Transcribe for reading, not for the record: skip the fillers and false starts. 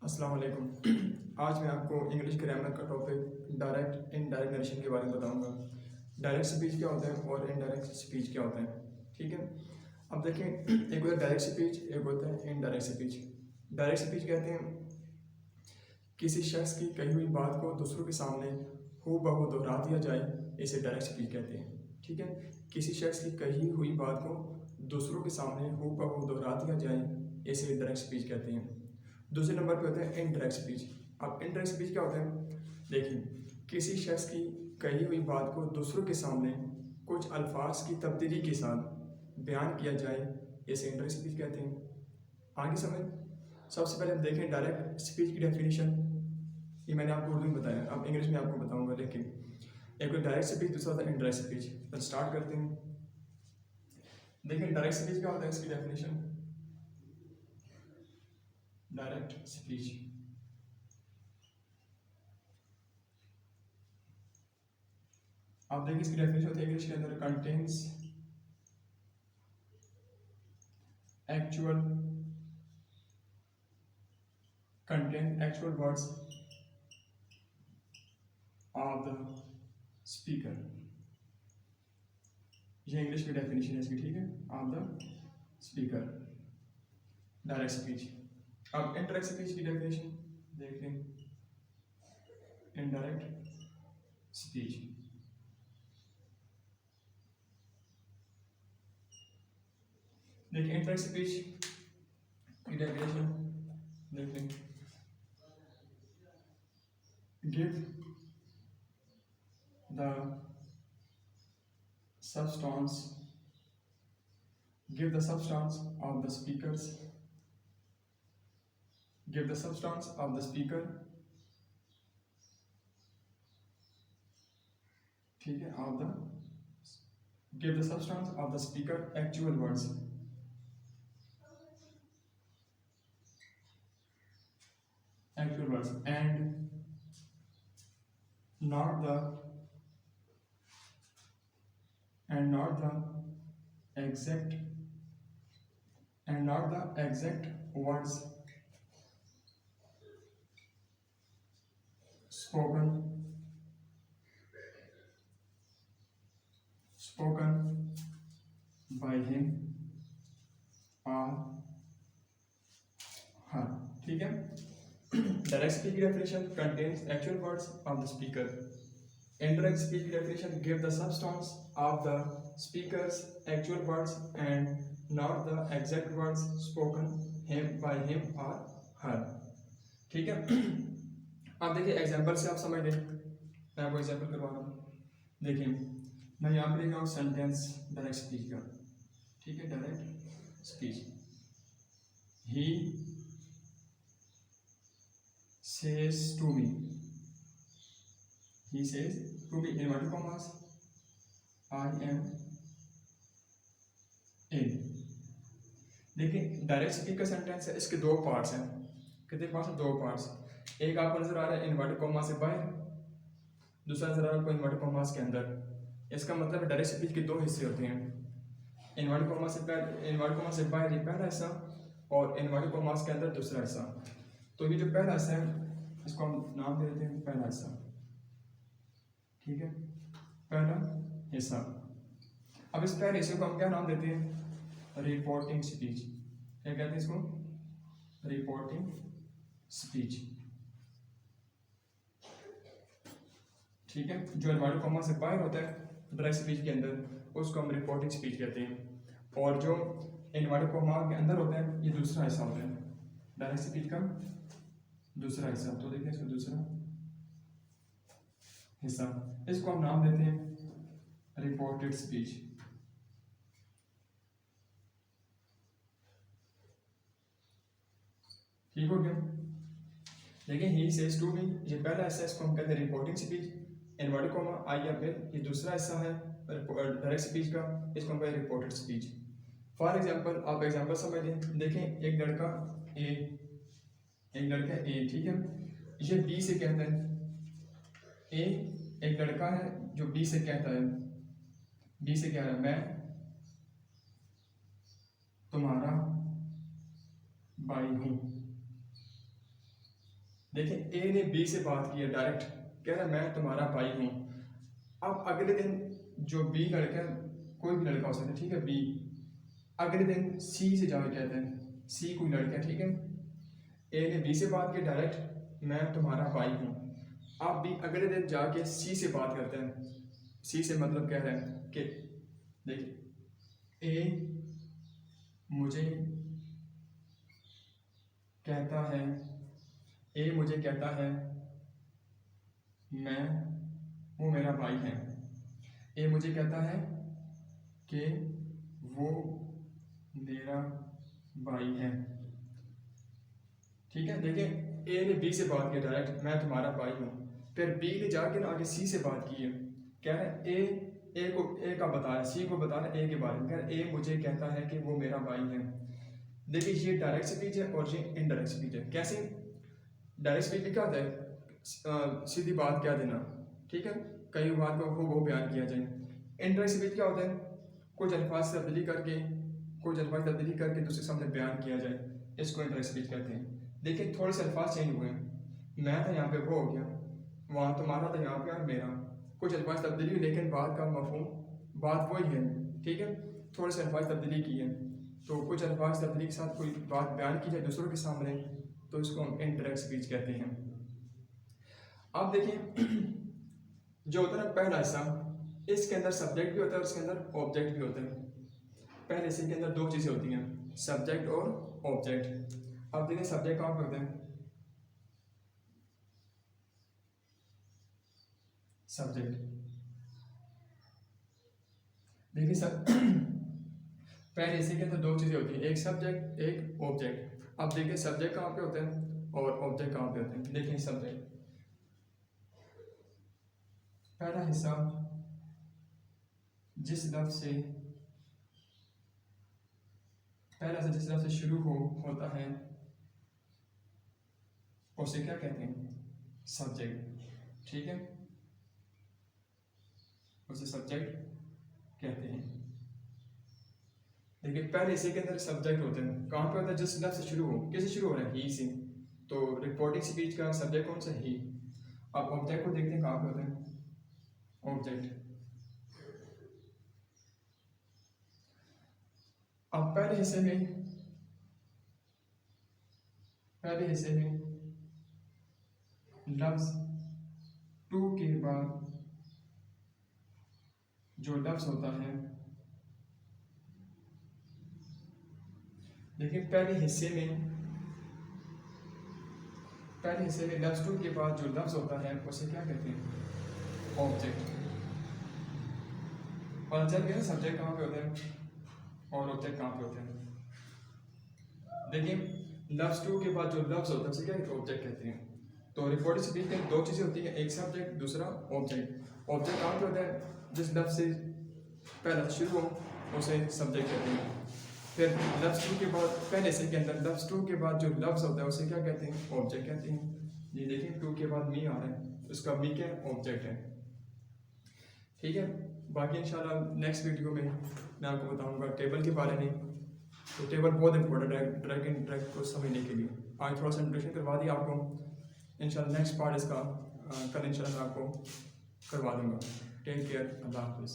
अस्सलाम वालेकुम। आज मैं आपको इंग्लिश ग्रामर का टॉपिक डायरेक्ट इनडायरेक्ट नरेशन के बारे में बताऊंगा। डायरेक्ट स्पीच क्या होता है और इनडायरेक्ट स्पीच क्या होता है। ठीक है, अब देखें, एक होता है डायरेक्ट स्पीच, एक होता है इनडायरेक्ट स्पीच। डायरेक्ट स्पीच कहते हैं किसी शख्स की कही हुई बात को दूसरों के सामने हूबहू दोहरा दिया जाए, इसे डायरेक्ट स्पीच कहते हैं। ठीक है, किसी शख्स की कही हुई बात को दूसरों के सामने हूबहू दोहरा दिया जाए, इसे डायरेक्ट स्पीच कहते हैं। दूसरे नंबर पे होता है इनडायरेक्ट स्पीच। अब इनडायरेक्ट स्पीच क्या होता है, देखिए, किसी शख्स की कही हुई बात को दूसरों के सामने कुछ अल्फाज की तब्दीली के साथ बयान किया जाए, इसे इनडायरेक्ट स्पीच कहते हैं। आगे समझ, सबसे पहले हम देखें डायरेक्ट स्पीच की डेफिनेशन। ये मैंने आपको उर्दू में बताया, अब इंग्लिश में आपको बताऊंगा। लेकिन एक तो डायरेक्ट स्पीच, दूसरा होता है इनडायरेक्ट स्पीच। तो स्टार्ट करते हैं। देखिए डायरेक्ट स्पीच क्या होता है, इसकी डेफिनेशन। डायरेक्ट स्पीच आप देखिए, इसकी डेफिनेशन होती है इंग्लिश के अंदर, contains actual words of the speaker. ये इंग्लिश की डेफिनेशन है इसकी, ठीक है, of the speaker, direct speech. अब इनडायरेक्ट स्पीच की डेफिनेशन देख लें। इनडायरेक्ट स्पीच देखिए, इनडायरेक्ट स्पीच की डेफिनेशन देख लें। Give the substance give the substance of the speakers give the substance of the speaker, ठीक है, of the give the substance of the speaker actual words and not the exact words spoken by him or her। ठीक है, direct speech की definition contains actual words of the speaker. Indirect speech definition give the substance of the speaker's actual words and not the exact words spoken by him or her। ठीक है, अब देखिए example से आप समझ लें। मैं आपको एग्जांपल करवा रहा हूँ। देखिए, मैं यहाँ पर लिख रहा हूँ सेंटेंस डायरेक्ट स्पीच का। ठीक है, direct speech, he says to me, he says to me in inverted commas I am in। देखिए डायरेक्ट स्पीच का सेंटेंस है, इसके दो पार्ट्स हैं। कितने पार्ट्स हैं? दो पार्ट्स। एक आपको नजर आ रहा है इन्वर्टेड कॉमा से बाहर, दूसरा नजर आ रहा है आपको इन्वर्टेड कॉमा के अंदर। इसका मतलब है डायरेक्ट स्पीच के दो हिस्से होते हैं। इन्वर्टेड कॉमा से बाहर ये पहला हिस्सा और इन्वर्टेड कॉमा के अंदर दूसरा हिस्सा। तो ये जो पहला हिस्सा है, इसको हम नाम दे देते हैं पहला हिस्सा। ठीक है, पहला हिस्सा। अब इस पहले हिस्से को हम क्या नाम देते हैं? Reporting speech. क्या कहते हैं इसको? Reporting speech. ठीक है, जो इन्वर्टेड कॉमा से बाहर होता है डायरेक्ट स्पीच के अंदर, उसको हम रिपोर्टिंग स्पीच कहते हैं। और जो इन्वर्टेड कॉमा के अंदर होता है, ये दूसरा हिस्सा होता है डायरेक्ट स्पीच का, दूसरा हिस्सा। तो देखिए इसको दूसरा हिस्सा, इसको हम नाम देते हैं रिपोर्टेड स्पीच। ठीक हो गया। देखिए, ही सेज टू मी, ये पहला हिस्सा, इसको हम कहते हैं रिपोर्टिंग स्पीच। इन्वर्टेड कॉमा आई या फिर, ये दूसरा हिस्सा है डायरेक्ट स्पीच का, इसको हम कहते हैं रिपोर्टेड स्पीच। फॉर एग्जांपल, आप एग्जांपल समझ लें। देखें, एक लड़का ए, ठीक है, ये बी से कहता है। ए एक लड़का है जो बी से कहता है, बी से कह रहा है मैं तुम्हारा भाई हूं। देखिए ए ने बी से बात की है डायरेक्ट, कह रहा है मैं तुम्हारा भाई हूँ। अब अगले दिन जो बी लड़का, कोई भी लड़का हो सकता है, ठीक है, बी अगले दिन सी से जाके कहते हैं, सी कोई लड़का है, ठीक है, ए ने बी से बात की डायरेक्ट मैं तुम्हारा भाई हूँ। आप भी अगले दिन जाके सी से बात करते हैं, सी से मतलब कह रहे हैं कि देखिए ए मुझे कहता है, ए मुझे कहता है मैं, वो मेरा भाई है। ए मुझे कहता है कि वो मेरा भाई है, ठीक है। देखिए ए ने बी से बात की डायरेक्ट मैं तुम्हारा भाई हूँ, फिर बी ने जाके ना आगे सी से बात की है, कह रहा है ए का बता रहा है, सी को बता रहा है ए के बारे में, कह रहा है ए मुझे कहता है कि वो मेरा भाई है। देखिए ये डायरेक्ट स्पीच है और ये इनडायरेक्ट स्पीच है। कैसे? डायरेक्ट स्पीच में क्या होता है, सीधी बात कह देना, ठीक है, कई बात को वो बयान किया जाए। इनडायरेक्ट स्पीच क्या होता है, कुछ अल्फाज तब्दीली करके दूसरे सामने बयान किया जाए, इसको इनडायरेक्ट स्पीच कहते हैं। देखिए थोड़े से अल्फाज चेंज हुए हैं, मैं था यहाँ पे वो हो गया, वहाँ तुम्हारा था यहाँ पे और मेरा, कुछ अल्फाज तब्दीली हुई लेकिन बात का मफहूम बात वही है, ठीक है, थोड़े से अल्फाज तब्दीली की है। तो कुछ अल्फाज तब्दीली के साथ कोई बात बयान की जाए दूसरों के सामने, तो इसको हम इनडायरेक्ट स्पीच कहते हैं। अब देखिए जो होता है ना पहला हिस्सा, इसके अंदर सब्जेक्ट भी होता है और इसके अंदर ऑब्जेक्ट भी होता है। पहले हिस्से के अंदर दो चीज़ें होती हैं, सब्जेक्ट और ऑब्जेक्ट। अब देखिए सब्जेक्ट कहाँ पे होते हैं, सब्जेक्ट, देखिए सब पहले हिस्से के अंदर दो चीज़ें होती हैं, एक सब्जेक्ट एक ऑब्जेक्ट। अब देखिए सब्जेक्ट कहाँ पे होते हैं और ऑब्जेक्ट कहाँ पे होते हैं। देखिए सब्जेक्ट पहला हिस्सा जिस लफ्ज़ से शुरू होता है उसे क्या कहते हैं, सब्जेक्ट, ठीक है, उसे सब्जेक्ट कहते हैं। देखिए पहले हिस्से के अंदर सब्जेक्ट होते हैं, कहाँ पे होता है, जिस लफ्ज़ से शुरू हो, किससे शुरू हो रहा है, ही से, तो रिपोर्टिंग स्पीच का सब्जेक्ट कौन सा, ही। अब ऑब्जेक्ट को देखते हैं कहाँ पे होते हैं, ऑब्जेक्ट। अब पहले हिस्से में लफ्ज़ टू के बाद जो लफ्ज़ होता है, देखिए पहले हिस्से में लफ्ज़ टू के बाद जो लफ्ज़ होता है उसे क्या कहते हैं, ऑब्जेक्ट। पता चल गया सब्जेक्ट कहाँ पे होते हैं और ऑब्जेक्ट कहाँ पे होते हैं। देखिए लफ्ज़ टू के बाद जो लफ्ज़ होता है उसे क्या ऑब्जेक्ट कहते हैं। तो रिपोर्टिंग स्पीच में दो चीज़ें होती हैं, एक सब्जेक्ट दूसरा ऑब्जेक्ट। ऑब्जेक्ट कहाँ पे होता है, जिस लफ्ज़ से पहला शुरू हो उसे सब्जेक्ट कहते हैं। फिर लफ्ज़ टू के बाद पहले से के अंदर लफ्ज़ टू के बाद जो लफ्ज़ होता है उसे क्या कहते हैं, ऑब्जेक्ट कहते हैं। ये देखिए टू के बाद मी आ रहा है, उसका मी क्या ऑब्जेक्ट है, ठीक है। बाकी इंशाल्लाह नेक्स्ट वीडियो में मैं आपको बताऊंगा टेबल के बारे में। तो टेबल बहुत इंपॉर्टेंट है ड्रैग एंड ड्रैग को समझने के लिए। आज थोड़ा सा इंट्रोडक्शन करवा दिया आपको, इंशाल्लाह नेक्स्ट पार्ट इसका कल इंशाल्लाह मैं आपको करवा दूंगा। टेक केयर, अल्लाह हाफिज़।